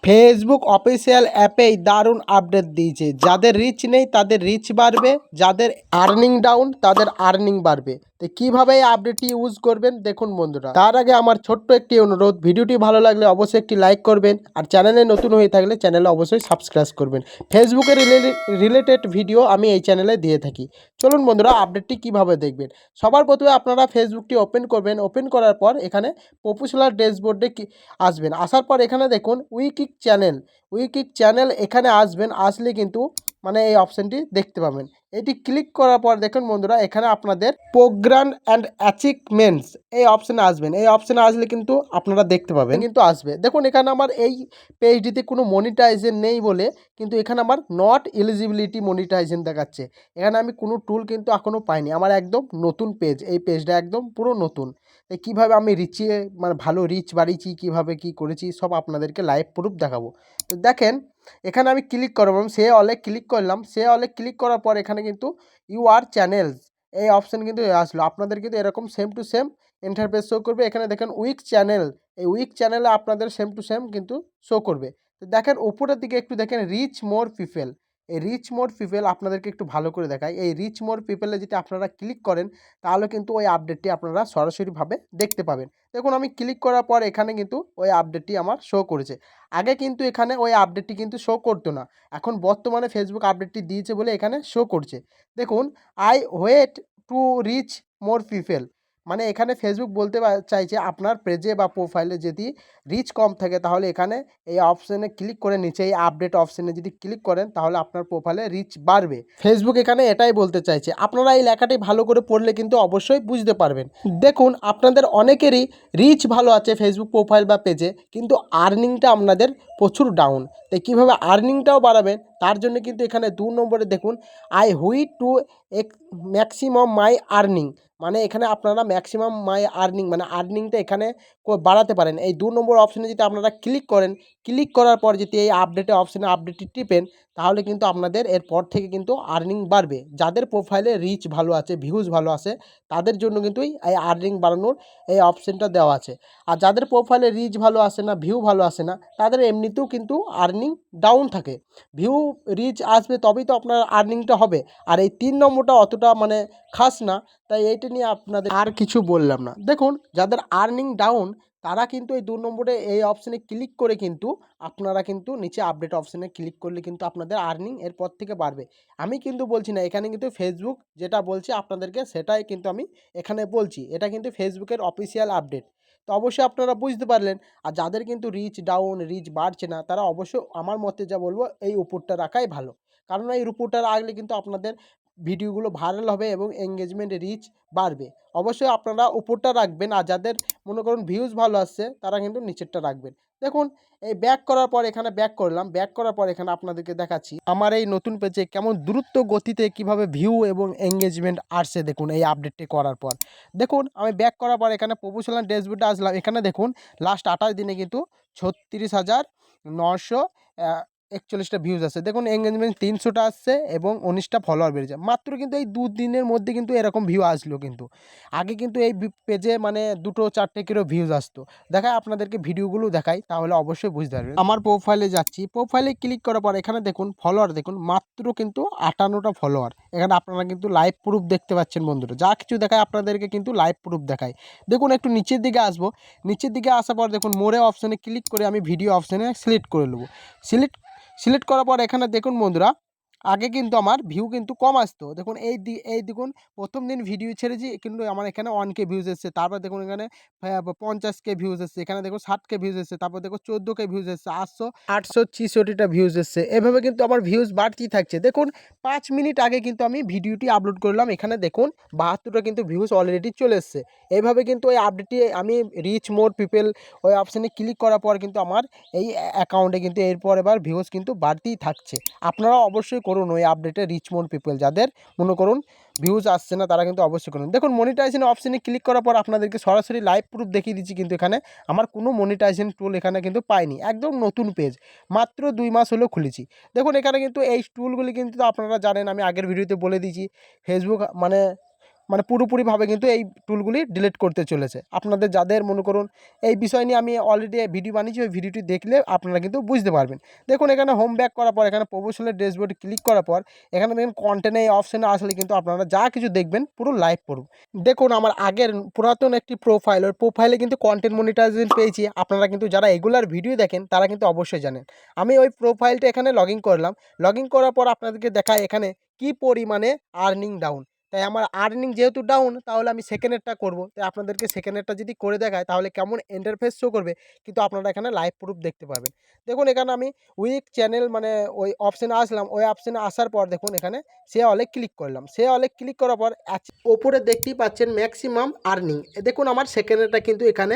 Facebook official অ্যাপেই দারুণ update দিয়েছে। যাদের রিচ নেই তাদের রিচ বাড়বে, যাদের আর্নিং ডাউন তাদের আর্নিং বাড়বে। তো কীভাবে এই আপডেটটি ইউজ করবেন দেখুন বন্ধুরা। তার আগে আমার ছোট্ট একটি অনুরোধ, ভিডিওটি ভালো লাগলে অবশ্যই একটি লাইক করবেন, আর চ্যানেলে নতুন হয়ে থাকলে চ্যানেলে অবশ্যই সাবস্ক্রাইব করবেন। ফেসবুকের রিলেটেড ভিডিও আমি এই চ্যানেলে দিয়ে থাকি। চলুন বন্ধুরা, আপডেটটি কিভাবে দেখবেন। সবার প্রথমে আপনারা ফেসবুকটি ওপেন করবেন। ওপেন করার পর এখানে পপুলার ড্যাশবোর্ডে আসবেন। আসার পর এখানে দেখুন উইকিক চ্যানেল এখানে আসবেন। আসলে কিন্তু মানে এই অপশানটি দেখতে পাবেন। এটি ক্লিক করার পর দেখুন বন্ধুরা, এখানে আপনাদের প্রোগ্রাম অ্যান্ড অ্যাচিভমেন্টস এই অপশানে আসবেন। এই অপশানে আসলে কিন্তু আপনারা দেখতে পাবেন কিন্তু আসবে। দেখুন এখানে আমার এই পেজটিতে কোনো মনিটাইজেশন নেই বলে কিন্তু এখানে আমার নট এলিজিবিলিটি মনিটাইজেশন দেখাচ্ছে। এখানে আমি কোনো টুল কিন্তু এখনও পাইনি। আমার একদম নতুন পেজ, এই পেজটা একদম পুরো নতুন। কীভাবে আমি মানে ভালো রিচ বাড়িয়েছি, কীভাবে কী করেছি সব আপনাদেরকে লাইভ প্রুফ দেখাবো। তো দেখেন এখানে আমি ক্লিক করব, সে অলে ক্লিক করলাম। সে অলে ক্লিক করার পর এখানে কিন্তু ইউআর চ্যানেলস এই অপশান কিন্তু আসলো। আপনাদের কিন্তু এরকম same to same interface show করবে। এখানে দেখেন উইক চ্যানেল, এই উইক চ্যানেলে আপনাদের সেম টু সেম কিন্তু শো করবে। তো দেখেন উপরের দিকে একটু দেখেন রিচ মোর পিপল। এই রিচ মোর পিপল আপনাদেরকে একটু ভালো করে দেখায়। এই রিচ মোর পিপলে যদি আপনারা ক্লিক করেন তাহলে কিন্তু ওই আপডেটটি আপনারা সরাসরিভাবে দেখতে পাবেন। দেখুন আমি ক্লিক করার পর এখানে কিন্তু ওই আপডেটটি আমার শো করেছে। আগে কিন্তু এখানে ওই আপডেটটি কিন্তু শো করতো না। এখন বর্তমানে ফেসবুক আপডেটটি দিয়েছে বলে এখানে শো করছে। দেখুন I want to reach more people, মানে এখানে ফেসবুক বলতে চাইছে আপনার পেজে বা প্রোফাইলে যদি রিচ কম থাকে তাহলে এখানে এই অপশানে ক্লিক করে নিচে এই আপডেট অপশানে যদি ক্লিক করেন তাহলে আপনার প্রোফাইলে রিচ বাড়বে। ফেসবুক এখানে এটাই বলতে চাইছে। আপনারা এই লেখাটি ভালো করে পড়লে কিন্তু অবশ্যই বুঝতে পারবেন। দেখুন আপনাদের অনেকেরই রিচ ভালো আছে ফেসবুক প্রোফাইল বা পেজে, কিন্তু আর্নিংটা আপনাদের প্রচুর ডাউন। তাই কীভাবে আর্নিংটাও বাড়াবেন তার জন্য কিন্তু এখানে 2 নম্বরে দেখুন I want to maximum my earning, মানে এখানে আপনারা ম্যাক্সিমাম মাই আর্নিং মানে আর্নিংটা এখানে বাড়াতে পারেন। এই 2 নম্বর অপশানে যদি আপনারা ক্লিক করেন, ক্লিক করার পর যদি এই আপডেটে অপশানে আপডেটটি টিপেন তাহলে কিন্তু আপনাদের এরপর থেকে কিন্তু আর্নিং বাড়বে। যাদের প্রোফাইলে রিচ ভালো আছে, ভিউজ ভালো আছে তাদের জন্য কিন্তু এই আর্নিং বাড়ানোর এই অপশানটা দেওয়া আছে। আর যাদের প্রোফাইলে রিচ ভালো আসে না, ভিউ ভালো আসে না, তাদের এমনিতেও কিন্তু আর্নিং ডাউন থাকে। ভিউ রিচ আসবে তবেই তো আপনার আর্নিংটা হবে। আর এই 3 নম্বরটা অতটা মানে খাস না, তাই এইটা নিয়ে আপনাদের আর কিছু বললাম না। দেখুন যাদের আর্নিং ডাউন তারা কিন্তু এই 2 নম্বরে এই অপশানে ক্লিক করে কিন্তু আপনারা কিন্তু নিচে আপডেট অপশানে ক্লিক করলে কিন্তু আপনাদের আর্নিং এরপর থেকে বাড়বে। আমি কিন্তু বলছি না, এখানে কিন্তু ফেসবুক যেটা বলছে আপনাদেরকে সেটাই কিন্তু আমি এখানে বলছি। এটা কিন্তু ফেসবুকের অফিসিয়াল আপডেট। তো অবশ্যই আপনারা বুঝতে পারলেন। আর যাদের কিন্তু রিচ ডাউন, রিচ বাড়ছে না, তারা অবশ্যই আমার মতে যা বলবো এই উপরটা রাখাই ভালো। কারণ এই উপরটা রাখলে কিন্তু আপনাদের ভিডিওগুলো ভাইরাল হবে এবং এঙ্গেজমেন্ট রিচ বাড়বে। অবশ্যই আপনারা উপরটা রাখবেন, আর যাদের মনে করুন ভিউজ ভালো আসছে তারা কিন্তু নিচেরটা রাখবেন। দেখুন এই ব্যাক করার পর এখানে ব্যাক করলাম। ব্যাক করার পর এখানে আপনাদেরকে দেখাচ্ছি আমার এই নতুন পেজে কেমন দ্রুত গতিতে কিভাবে ভিউ এবং এঙ্গেজমেন্ট আসছে। দেখুন এই আপডেটটি করার পর দেখুন আমি ব্যাক করার পর এখানে প্রফেশনাল ড্যাশবোর্ডে আসলাম। এখানে দেখুন লাস্ট 28 দিনে কিন্তু 36,941টা ভিউজ আসছে। দেখুন এঙ্গেজমেন্ট 300টা আসছে এবং 19টা ফলোয়ার বেড়েছে। মাত্র কিন্তু এই 2 দিনের মধ্যে কিন্তু এরকম ভিউ আসলো। কিন্তু আগে কিন্তু এই পেজে মানে 2-4টে করে ভিউজ আসতো। দেখায় আপনাদেরকে ভিডিওগুলো দেখাই তাহলে অবশ্যই বুঝতে পারবেন। আমার প্রোফাইলে যাচ্ছি, প্রোফাইলে ক্লিক করার পর এখানে দেখুন ফলোয়ার দেখুন মাত্র কিন্তু 58টা ফলোয়ার। এখানে আপনারা কিন্তু লাইভ প্রুফ দেখতে পাচ্ছেন বন্ধুরা। যা কিছু দেখায় আপনাদেরকে কিন্তু লাইভ প্রুফ দেখায়। দেখুন একটু নিচের দিকে আসবো। নিচের দিকে আসার পর দেখুন মোরে অপশানে ক্লিক করে আমি ভিডিও অপশানে সিলেক্ট করে নেবো। সিলেক্ট করার পর এখানে দেখুন বন্ধুরা আগে কিন্তু আমার ভিউ কিন্তু কম আসতো। দেখুন এই দেখুন প্রথম দিন ভিডিও ছেড়েছি কিন্তু আমার এখানে 1K ভিউজ এসছে। তারপর দেখুন এখানে 50K ভিউজ এসছে। এখানে দেখুন 60K ভিউজ এসছে। তারপর দেখুন 14K ভিউজ এসছে। 866টা ভিউজ এসছে। এভাবে কিন্তু আমার ভিউজ বাড়তেই থাকছে। দেখুন 5 মিনিট আগে কিন্তু আমি ভিডিওটি আপলোড করলাম। এখানে দেখুন 72টা কিন্তু ভিউজ অলরেডি চলে এসছে। এইভাবে কিন্তু ওই আপডেটটি আমি রিচ মোর পিপল ওই অপশানে ক্লিক করার পর কিন্তু আমার এই অ্যাকাউন্টে কিন্তু এরপর এবার ভিউজ কিন্তু বাড়তেই থাকছে। আপনারা অবশ্যই করুন ওই আপডেটে রিচ মোর পিপল, যাদের মনে করুন ভিউজ আসছে না তারা কিন্তু অবশ্যই করুন। দেখুন মনিটাইজেশন অপশানে ক্লিক করার পর আপনাদেরকে সরাসরি লাইভ প্রুফ দেখিয়ে দিচ্ছি। কিন্তু এখানে আমার কোনো মনিটাইজেশন টুল এখানে কিন্তু পাইনি। একদম নতুন পেজ, মাত্র 2 মাস হলো খুলেছি। দেখুন এখানে কিন্তু এই টুলগুলি কিন্তু আপনারা জানেন, আমি আগের ভিডিওতে বলে দিয়েছি। ফেসবুক মানে মানে পুরোপুরিভাবে কিন্তু এই টুলগুলি ডিলিট করতে চলেছে। আপনাদের যাদের মনে করুন এই বিষয় নিয়ে আমি অলরেডি ভিডিও বানিয়েছি, ওই ভিডিওটি দেখলে আপনারা কিন্তু বুঝতে পারবেন। দেখুন এখানে হোম ব্যাক করার পর এখানে প্রফেশনাল ড্যাশবোর্ডে ক্লিক করার পর এখানে দেখুন কন্টেন্টে এই অপশানে আসলে কিন্তু আপনারা যা কিছু দেখবেন পুরো লাইভ প্রুফ। দেখুন আমার আগের পুরাতন একটি প্রোফাইল, ওই প্রোফাইলে কিন্তু কন্টেন্ট মনিটাইজেশন পেয়েছি। আপনারা কিন্তু যারা রেগুলার ভিডিও দেখেন তারা কিন্তু অবশ্যই জানেন। আমি ওই প্রোফাইলটা এখানে লগ ইন করলাম। লগ ইন করার পর আপনাদেরকে দেখায় এখানে কি পরিমাণে আর্নিং ডাউন। তাই আমার আর্নিং যেহেতু ডাউন, তাহলে আমি সেকেন্ডেরটা করব। তাই আপনাদেরকে সেকেন্ডেরটা যদি করে দেখায় তাহলে কেমন ইন্টারফেস শো করবে কিন্তু আপনারা এখানে লাইভ প্রুফ দেখতে পাবেন। দেখুন এখানে আমি উইক চ্যানেল মানে ওই অপশানে আসলাম। ওই অপশানে আসার পর দেখুন এখানে সে অলে ক্লিক করলাম। সে অলে ক্লিক করার পর ওপরে দেখতেই পাচ্ছেন ম্যাক্সিমাম আর্নিং। দেখুন আমার সেকেন্ডেরটা কিন্তু এখানে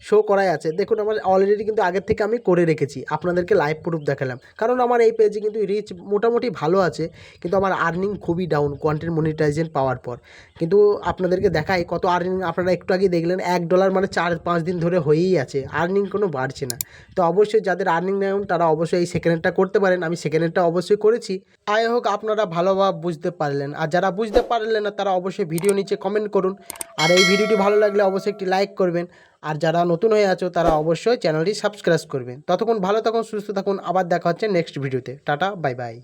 শো করাই আছে। দেখুন আমার অলরেডি কিন্তু আগের থেকে আমি করে রেখেছি, আপনাদেরকে লাইভ প্রুফ দেখালাম। কারণ আমার এই পেজে কিন্তু রিচ মোটামুটি ভালো আছে, কিন্তু আমার আর্নিং খুবই ডাউন কন্টেন্ট মনিটাইজেশন পাওয়ার পর। কিন্তু আপনাদেরকে দেখাই কত আর্নিং, আপনারা একটু আগে দেখলেন $1 মানে 4-5 দিন ধরে হয়েই আছে, আর্নিং কোনো বাড়ছে না। তো অবশ্যই যাদের আর্নিং ডাউন তারা অবশ্যই এই সেকেন্ডটা করতে পারেন। আমি সেকেন্ডটা অবশ্যই করেছি। আই হোক আপনারা ভালোভাবে বুঝতে পারলেন, আর যারা বুঝতে পারলেন না তারা অবশ্যই ভিডিও নিচে কমেন্ট করুন। আর এই ভিডিওটি ভালো লাগলে অবশ্যই একটি লাইক করবেন। আর যারা নতুন হয়ে আছো তারা অবশ্যই চ্যানেলটি সাবস্ক্রাইব করবেন। ততক্ষণ ভালো থাকুন, সুস্থ থাকুন, আবার দেখা হচ্ছে নেক্সট ভিডিওতে। Tata, bye bye.